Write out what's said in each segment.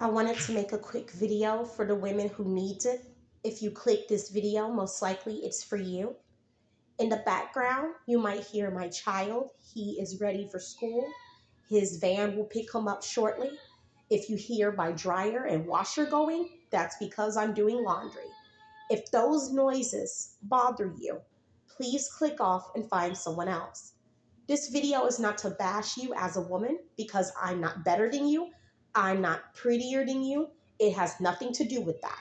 I wanted to make a quick video for the women who needs it. If you click this video, most likely it's for you. In the background, you might hear my child. He is ready for school. His van will pick him up shortly. If you hear my dryer and washer going, that's because I'm doing laundry. If those noises bother you, please click off and find someone else. This video is not to bash you as a woman because I'm not better than you. I'm not prettier than you. It has nothing to do with that.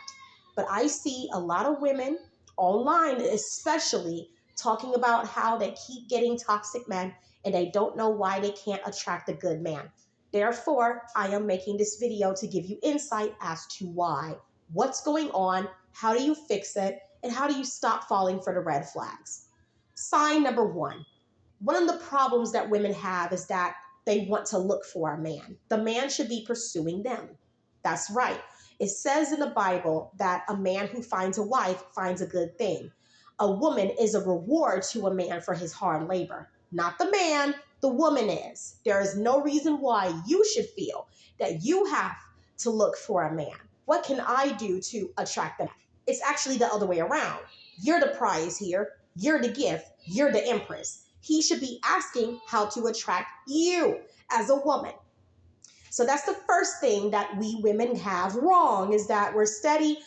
But I see a lot of women online, especially, talking about how they keep getting toxic men and they don't know why they can't attract a good man. Therefore, I am making this video to give you insight as to why, what's going on, how do you fix it, and how do you stop falling for the red flags. Sign number one of the problems that women have is that they want to look for a man. The man should be pursuing them. That's right. It says in the Bible that a man who finds a wife finds a good thing. A woman is a reward to a man for his hard labor. Not the man, the woman is. There is no reason why you should feel that you have to look for a man. What can I do to attract them? It's actually the other way around. You're the prize here. You're the gift. You're the empress. He should be asking how to attract you as a woman. So that's the first thing that we women have wrong, is that we're steady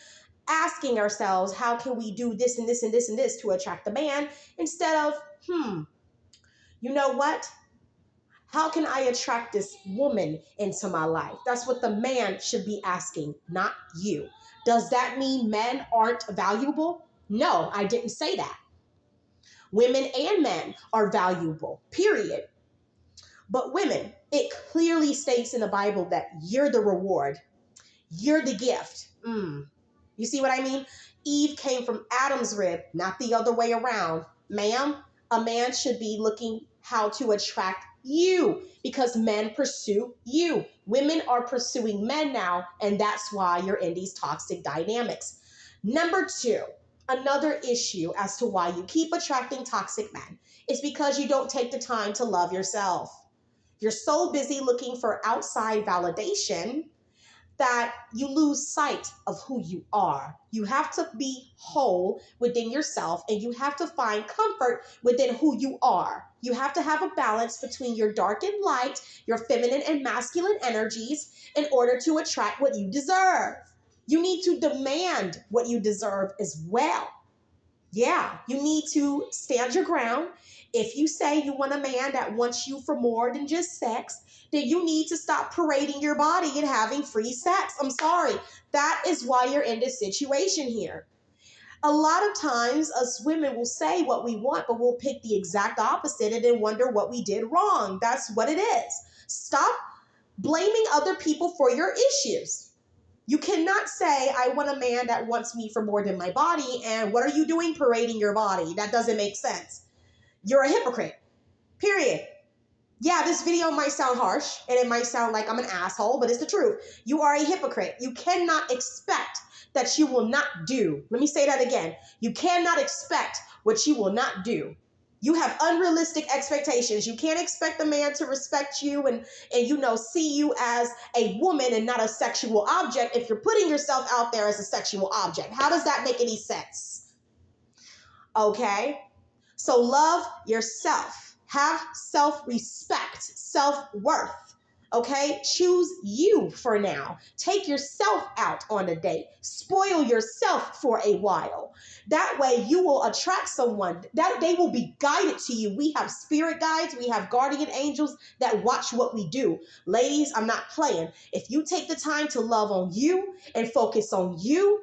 asking ourselves, how can we do this and this and this and this to attract the man, instead of, you know what? How can I attract this woman into my life? That's what the man should be asking, not you. Does that mean men aren't valuable? No, I didn't say that. Women and men are valuable, period. But women, it clearly states in the Bible that you're the reward. You're the gift. You see what I mean? Eve came from Adam's rib, not the other way around. Ma'am, a man should be looking how to attract you because men pursue you. Women are pursuing men now, and that's why you're in these toxic dynamics. Number two, another issue as to why you keep attracting toxic men is because you don't take the time to love yourself. You're so busy looking for outside validation that you lose sight of who you are. You have to be whole within yourself, and you have to find comfort within who you are. You have to have a balance between your dark and light, your feminine and masculine energies in order to attract what you deserve. You need to demand what you deserve as well. Yeah, you need to stand your ground. If you say you want a man that wants you for more than just sex, then you need to stop parading your body and having free sex. I'm sorry. That is why you're in this situation here. A lot of times us women will say what we want, but we'll pick the exact opposite and then wonder what we did wrong. That's what it is. Stop blaming other people for your issues. You cannot say, I want a man that wants me for more than my body, and what are you doing parading your body? That doesn't make sense. You're a hypocrite, period. Yeah, this video might sound harsh, and it might sound like I'm an asshole, but it's the truth. You are a hypocrite. You cannot expect that you will not do. Let me say that again. You cannot expect what you will not do. You have unrealistic expectations. You can't expect a man to respect you and see you as a woman and not a sexual object if you're putting yourself out there as a sexual object. How does that make any sense? Okay? So love yourself. Have self-respect, self-worth. Okay? Choose you for now. Take yourself out on a date. Spoil yourself for a while. That way you will attract someone that they will be guided to you. We have spirit guides. We have guardian angels that watch what we do. Ladies, I'm not playing. If you take the time to love on you and focus on you,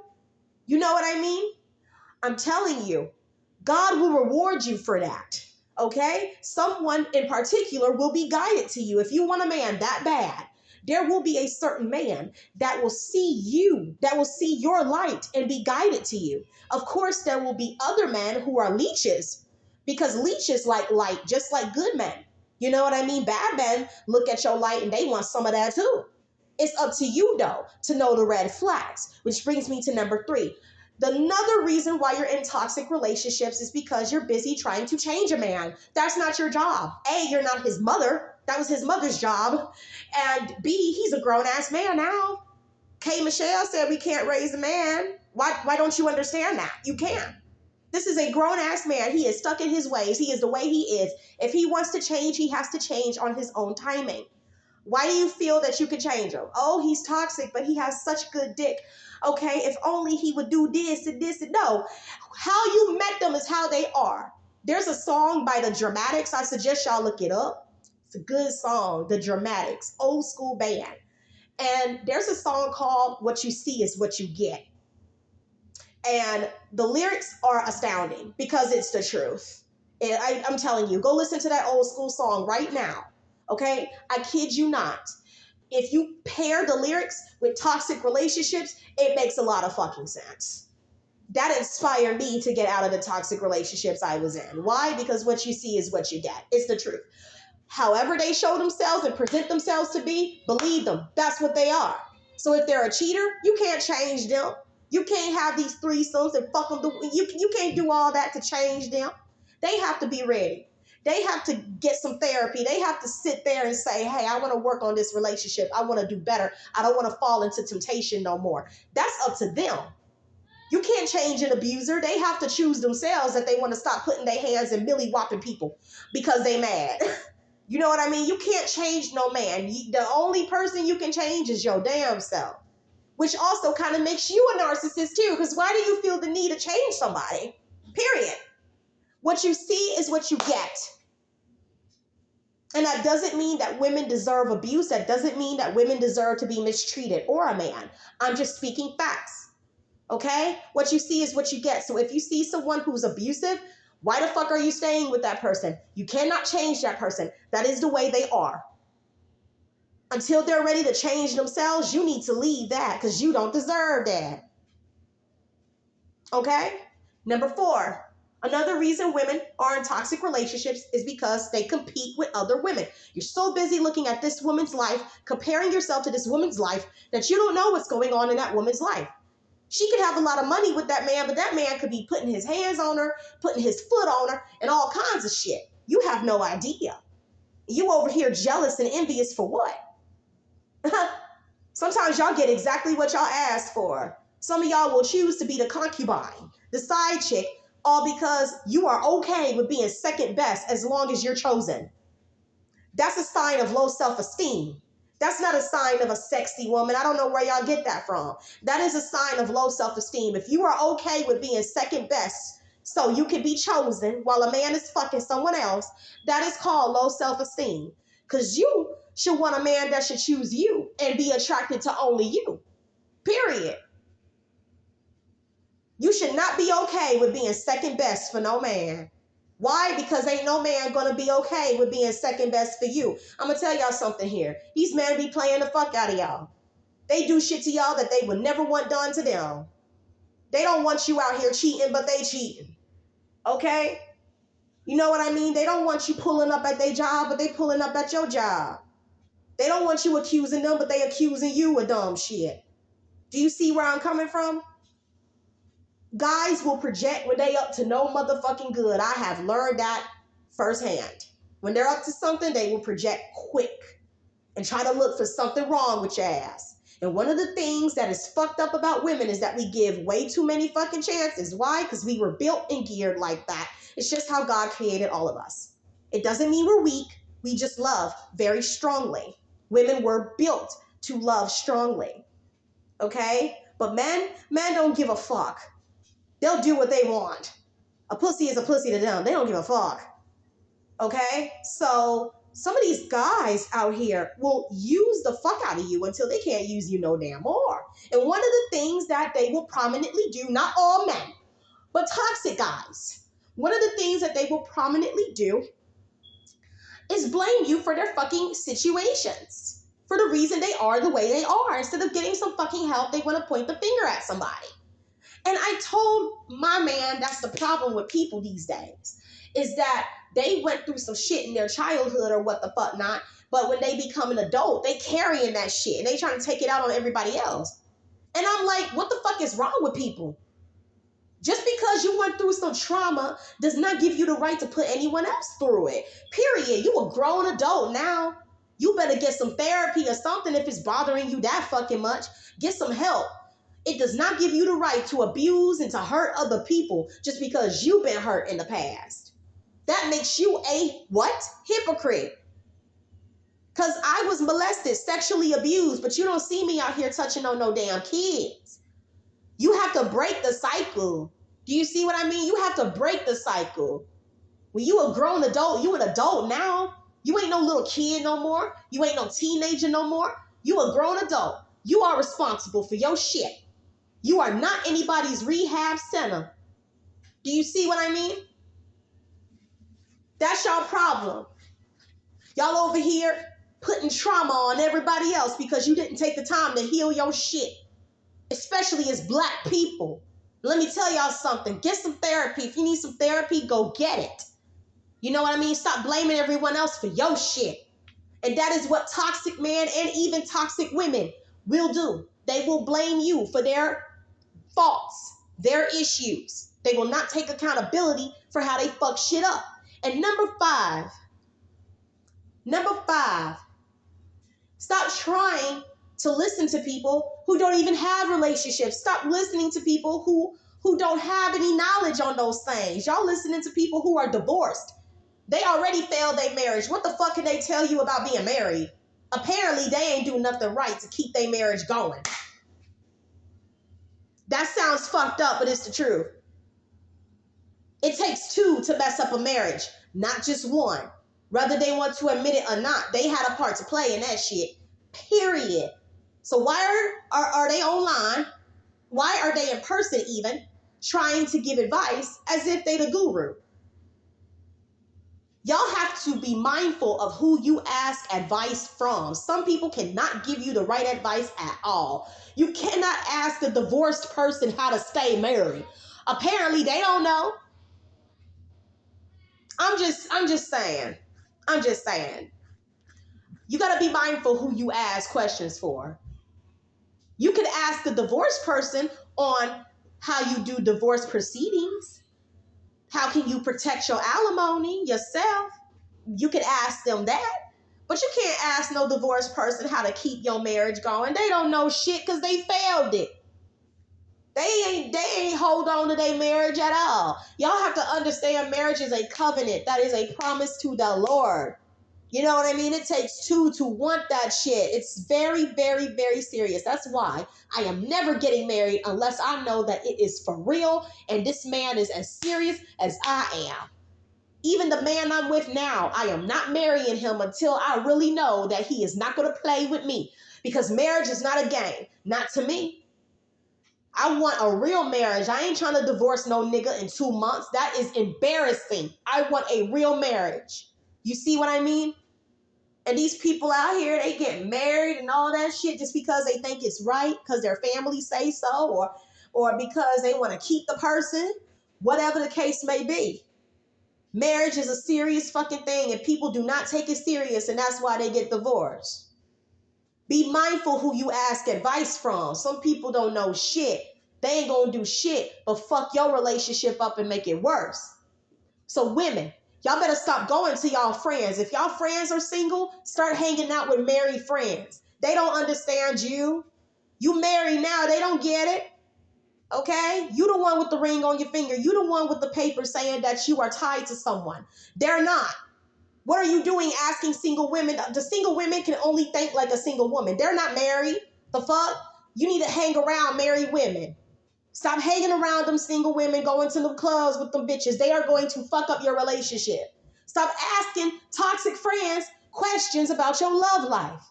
you know what I mean? I'm telling you, God will reward you for that. Okay? Someone in particular will be guided to you. If you want a man that bad, there will be a certain man that will see you, that will see your light and be guided to you. Of course, there will be other men who are leeches, because leeches like light, just like good men. You know what I mean? Bad men look at your light and they want some of that too. It's up to you, though, to know the red flags, which brings me to number three. Another reason why you're in toxic relationships is because you're busy trying to change a man. That's not your job. A, you're not his mother. That was his mother's job. And B, he's a grown-ass man now. K. Michelle said we can't raise a man. Why don't you understand that? You can. This is a grown-ass man. He is stuck in his ways. He is the way he is. If he wants to change, he has to change on his own timing. Why do you feel that you can change him? Oh, he's toxic, but he has such good dick. Okay, if only he would do this and this and no. How you met them is how they are. There's a song by the Dramatics. I suggest y'all look it up. It's a good song, the Dramatics, old school band. And there's a song called What You See Is What You Get. And the lyrics are astounding because it's the truth. And I'm telling you, go listen to that old school song right now. Okay? I kid you not. If you pair the lyrics with toxic relationships, it makes a lot of fucking sense. That inspired me to get out of the toxic relationships I was in. Why? Because what you see is what you get. It's the truth. However they show themselves and present themselves to be, believe them. That's what they are. So if they're a cheater, you can't change them. You can't have these threesomes and fuck them. You can't do all that to change them. They have to be ready. They have to get some therapy. They have to sit there and say, hey, I want to work on this relationship. I want to do better. I don't want to fall into temptation no more. That's up to them. You can't change an abuser. They have to choose themselves that they want to stop putting their hands in milly whopping people because they mad. You know what I mean? You can't change no man. The only person you can change is your damn self. Which also kind of makes you a narcissist too, because why do you feel the need to change somebody? Period. What you see is what you get. And that doesn't mean that women deserve abuse. That doesn't mean that women deserve to be mistreated or a man. I'm just speaking facts. Okay? What you see is what you get. So if you see someone who's abusive, why the fuck are you staying with that person? You cannot change that person. That is the way they are. Until they're ready to change themselves, you need to leave that because you don't deserve that. Okay? Number 4, another reason women are in toxic relationships is because they compete with other women. You're so busy looking at this woman's life, comparing yourself to this woman's life, that you don't know what's going on in that woman's life. She could have a lot of money with that man, but that man could be putting his hands on her, putting his foot on her, and all kinds of shit. You have no idea. You over here jealous and envious for what? Sometimes y'all get exactly what y'all asked for. Some of y'all will choose to be the concubine, the side chick, all because you are okay with being second best as long as you're chosen. That's a sign of low self-esteem. That's not a sign of a sexy woman. I don't know where y'all get that from. That is a sign of low self-esteem. If you are okay with being second best so you can be chosen while a man is fucking someone else, that is called low self-esteem. Because you should want a man that should choose you and be attracted to only you. Period. You should not be okay with being second best for no man. Why? Because ain't no man gonna be okay with being second best for you. I'm gonna tell y'all something here. These men be playing the fuck out of y'all. They do shit to y'all that they would never want done to them. They don't want you out here cheating, but they cheating. Okay? You know what I mean? They don't want you pulling up at their job, but they pulling up at your job. They don't want you accusing them, but they accusing you of dumb shit. Do you see where I'm coming from? Guys will project when they up to no motherfucking good. I have learned that firsthand. When they're up to something, they will project quick and try to look for something wrong with your ass. And one of the things that is fucked up about women is that we give way too many fucking chances. Why? Because we were built and geared like that. It's just how God created all of us. It doesn't mean we're weak. We just love very strongly. Women were built to love strongly. Okay? But men don't give a fuck. They'll do what they want. A pussy is a pussy to them. They don't give a fuck. Okay? So some of these guys out here will use the fuck out of you until they can't use you no damn more. And one of the things that they will prominently do, not all men, but toxic guys, one of the things that they will prominently do is blame you for their fucking situations, for the reason they are the way they are. Instead of getting some fucking help, they want to point the finger at somebody. And I told my man that's the problem with people these days, is that they went through some shit in their childhood or what the fuck not, but when they become an adult, they carrying that shit and they trying to take it out on everybody else. And I'm like, what the fuck is wrong with people? Just because you went through some trauma does not give you the right to put anyone else through it. Period. You a grown adult now. You better get some therapy or something if it's bothering you that fucking much. Get some help. It does not give you the right to abuse and to hurt other people just because you've been hurt in the past. That makes you a what? Hypocrite. Because I was molested, sexually abused, but you don't see me out here touching on no damn kids. You have to break the cycle. Do you see what I mean? You have to break the cycle. When you a grown adult, you an adult now. You ain't no little kid no more. You ain't no teenager no more. You a grown adult. You are responsible for your shit. You are not anybody's rehab center. Do you see what I mean? That's your problem. Y'all over here putting trauma on everybody else because you didn't take the time to heal your shit, especially as black people. Let me tell y'all something. Get some therapy. If you need some therapy, go get it. You know what I mean? Stop blaming everyone else for your shit. And that is what toxic men and even toxic women will do. They will blame you for their faults, their issues. They will not take accountability for how they fuck shit up. And number five, stop trying to listen to people who don't even have relationships. Stop listening to people who don't have any knowledge on those things. Y'all listening to people who are divorced. They already failed their marriage. What the fuck can they tell you about being married? Apparently, they ain't do nothing right to keep their marriage going. That sounds fucked up, but it's the truth. It takes two to mess up a marriage, not just one. Whether they want to admit it or not, they had a part to play in that shit. Period. So why are they online? Why are they in person even trying to give advice as if they the guru? Y'all have to be mindful of who you ask advice from. Some people cannot give you the right advice at all. You cannot ask a divorced person how to stay married. Apparently, they don't know. I'm just saying. You got to be mindful who you ask questions for. You could ask a divorced person on how you do divorce proceedings. How can you protect your alimony yourself? You could ask them that. But you can't ask no divorced person how to keep your marriage going. They don't know shit because they failed it. They ain't hold on to their marriage at all. Y'all have to understand marriage is a covenant. That is a promise to the Lord. You know what I mean? It takes two to want that shit. It's very, very, very serious. That's why I am never getting married unless I know that it is for real and this man is as serious as I am. Even the man I'm with now, I am not marrying him until I really know that he is not going to play with me. Because marriage is not a game. Not to me. I want a real marriage. I ain't trying to divorce no nigga in 2 months. That is embarrassing. I want a real marriage. You see what I mean? And these people out here, they get married and all that shit just because they think it's right, because their family say so, or because they want to keep the person, whatever the case may be. Marriage is a serious fucking thing and people do not take it serious, and that's why they get divorced. Be mindful who you ask advice from. Some people don't know shit. They ain't gonna do shit but fuck your relationship up and make it worse. So women, y'all better stop going to y'all friends. If y'all friends are single, start hanging out with married friends. They don't understand you. You married now, they don't get it. Okay? You the one with the ring on your finger. You the one with the paper saying that you are tied to someone. They're not. What are you doing asking single women? The single women can only think like a single woman. They're not married. The fuck? You need to hang around married women. Stop hanging around them single women, going to the clubs with them bitches. They are going to fuck up your relationship. Stop asking toxic friends questions about your love life.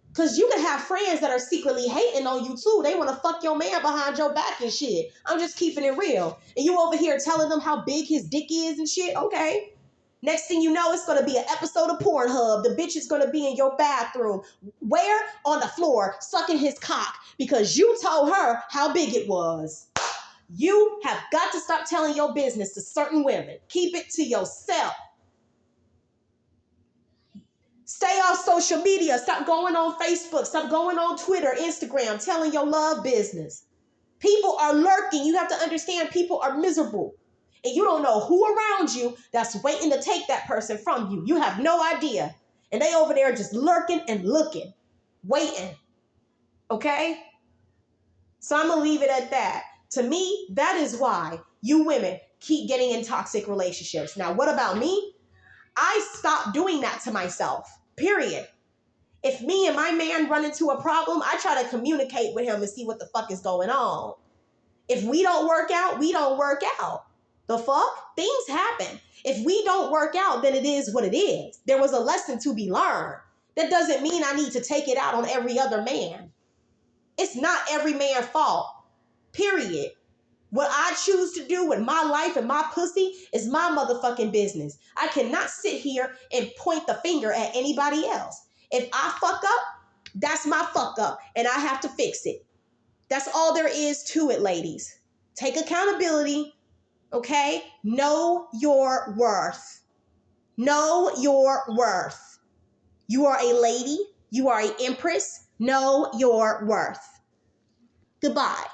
Because you can have friends that are secretly hating on you too. They want to fuck your man behind your back and shit. I'm just keeping it real. And you over here telling them how big his dick is and shit. Okay. Next thing you know, it's going to be an episode of Pornhub. The bitch is going to be in your bathroom. Where? On the floor, sucking his cock because you told her how big it was. You have got to stop telling your business to certain women. Keep it to yourself. Stay off social media. Stop going on Facebook. Stop going on Twitter, Instagram, telling your love business. People are lurking. You have to understand people are miserable. And you don't know who around you that's waiting to take that person from you. You have no idea. And they over there just lurking and looking, waiting. Okay? So I'm going to leave it at that. To me, that is why you women keep getting in toxic relationships. Now, what about me? I stopped doing that to myself, period. If me and my man run into a problem, I try to communicate with him and see what the fuck is going on. If we don't work out, we don't work out. The fuck? Things happen. If we don't work out, then it is what it is. There was a lesson to be learned. That doesn't mean I need to take it out on every other man. It's not every man's fault, period. What I choose to do with my life and my pussy is my motherfucking business. I cannot sit here and point the finger at anybody else. If I fuck up, that's my fuck up, and I have to fix it. That's all there is to it, ladies. Take accountability, okay? Know your worth. Know your worth. You are a lady. You are an empress. Know your worth. Goodbye.